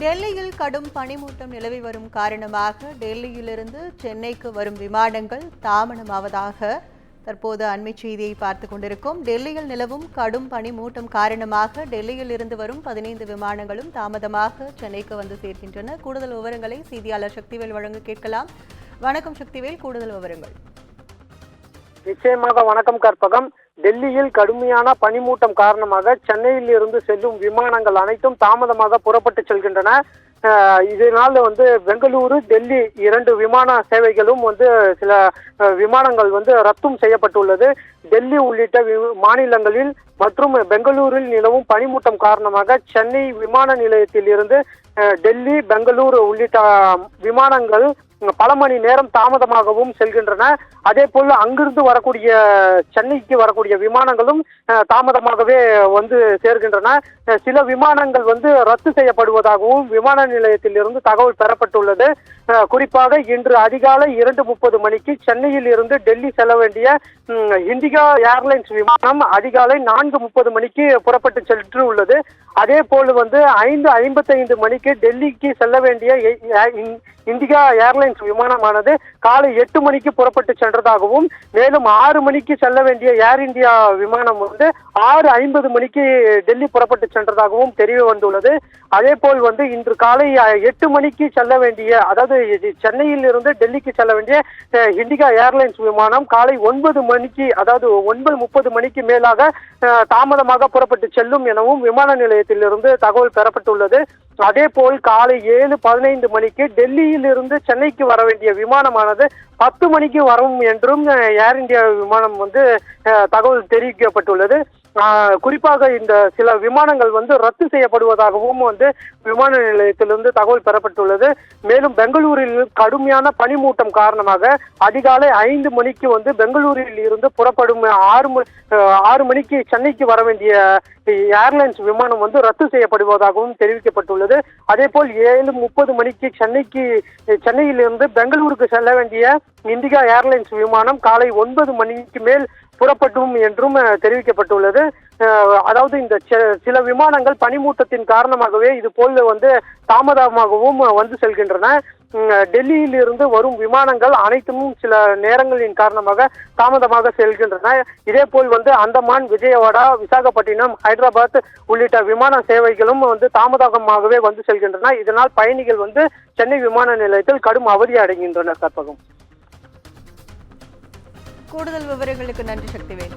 டெல்லியில் கடும் பனிமூட்டம் நிலவி வரும் காரணமாக டெல்லியிலிருந்து சென்னைக்கு வரும் விமானங்கள் தாமதமாவதாக தற்போது அண்மை செய்தியை பார்த்துக் கொண்டிருக்கும். டெல்லியில் நிலவும் கடும் பனிமூட்டம் காரணமாக டெல்லியில் இருந்து வரும் 15 விமானங்களும் தாமதமாக சென்னைக்கு வந்து சேர்க்கின்றன. கூடுதல் விவரங்களை செய்தியாளர் சக்திவேல் வழங்க கேட்கலாம். வணக்கம் சக்திவேல், கூடுதல் விவரங்கள். நிச்சயமாக வணக்கம் கற்பகம். டெல்லியில் கடுமையான பனிமூட்டம் காரணமாக சென்னையில் இருந்து செல்லும் விமானங்கள் அனைத்தும் தாமதமாக புறப்பட்டு செல்கின்றன. இதனால் பெங்களூரு டெல்லி 2 விமான சேவைகளும் சில விமானங்கள் ரத்தும் செய்யப்பட்டுள்ளது. டெல்லி உள்ளிட்ட மாநிலங்களில் மற்றும் பெங்களூரில் நிலவும் பனிமூட்டம் காரணமாக சென்னை விமான நிலையத்தில் இருந்து டெல்லி, பெங்களூரு உள்ளிட்ட விமானங்கள் பல மணி நேரம் தாமதமாகவும் செல்கின்றன. அதே போல் அங்கிருந்து வரக்கூடிய சென்னைக்கு வரக்கூடிய விமானங்களும் தாமதமாகவே சேர்கின்றன. சில விமானங்கள் ரத்து செய்யப்படுவதாகவும் விமான நிலையத்தில் இருந்து தகவல் பெறப்பட்டுள்ளது. குறிப்பாக இன்று அதிகாலை 2:30 மணிக்கு சென்னையில் இருந்து டெல்லி செல்ல வேண்டிய இண்டிகா ஏர்லைன்ஸ் விமானம் அதிகாலை 4:30 மணிக்கு புறப்பட்டு சென்று உள்ளது. அதே போல் 5:55 மணிக்கு டெல்லிக்கு செல்ல வேண்டிய இண்டிகா ஏர்லைன்ஸ் விமானமானது காலை 8 மணிக்கு புறப்பட்டு சென்றதாகவும், மேலும் 6 மணிக்கு செல்ல வேண்டிய ஏர் இந்தியா விமானம் 6:50 மணிக்கு டெல்லி புறப்பட்டு சென்றதாகவும் தெரிய வந்துள்ளது. அதே போல் இன்று காலை 8 மணிக்கு செல்ல வேண்டிய, அதாவது சென்னையில் இருந்து டெல்லிக்கு செல்ல வேண்டிய இண்டிகா ஏர்லைன்ஸ் விமானம் காலை 9 மணிக்கு, அதாவது 9:30 மணிக்கு மேலாக தாமதமாக புறப்பட்டு செல்லும் எனவும் விமான நிலையத்தில் இருந்து தகவல் பெறப்பட்டுள்ளது. அதே போல் காலை 7:15 மணிக்கு டெல்லியில் இருந்து சென்னைக்கு வர வேண்டிய விமானமானது 10 மணிக்கு வரும் என்றும் ஏர் இந்தியா விமானம் தகவல் தெரிவிக்கப்பட்டுள்ளது. குறிப்பாக இந்த சில விமானங்கள் ரத்து செய்யப்படுவதாகவும் விமான நிலையத்திலிருந்து தகவல் பெறப்பட்டுள்ளது. மேலும் பெங்களூரில் கடுமையான பனிமூட்டம் காரணமாக அதிகாலை 5 மணிக்கு பெங்களூரில் இருந்து புறப்படும் 6 மணிக்கு சென்னைக்கு வர வேண்டிய ஏர்லைன்ஸ் விமானம் ரத்து செய்யப்படுவதாகவும் தெரிவிக்கப்பட்டுள்ளது. அதே போல் 7:30 மணிக்கு சென்னையில் இருந்து பெங்களூருக்கு செல்ல வேண்டிய இண்டிகா ஏர்லைன்ஸ் விமானம் காலை 9 மணிக்கு மேல் புறப்பட்டும் என்றும் தெரிவிக்கப்பட்டுள்ளது. அதாவது இந்த சில விமானங்கள் பனிமூட்டத்தின் காரணமாகவே இது போல் தாமதமாகவும் செல்கின்றன. டெல்லியில் இருந்து வரும் விமானங்கள் அனைத்தும் சில நேரங்களின் காரணமாக தாமதமாக செல்கின்றன. இதே போல் அந்தமான், விஜயவாடா, விசாகப்பட்டினம், ஹைதராபாத் உள்ளிட்ட விமான சேவைகளும் தாமதமாகவே செல்கின்றன. இதனால் பயணிகள் சென்னை விமான நிலையத்தில் கடும் அவதி அடைகின்றனர். கற்பகம். கூடுதல் விவரங்களுக்கு நன்றி சக்திவேல்.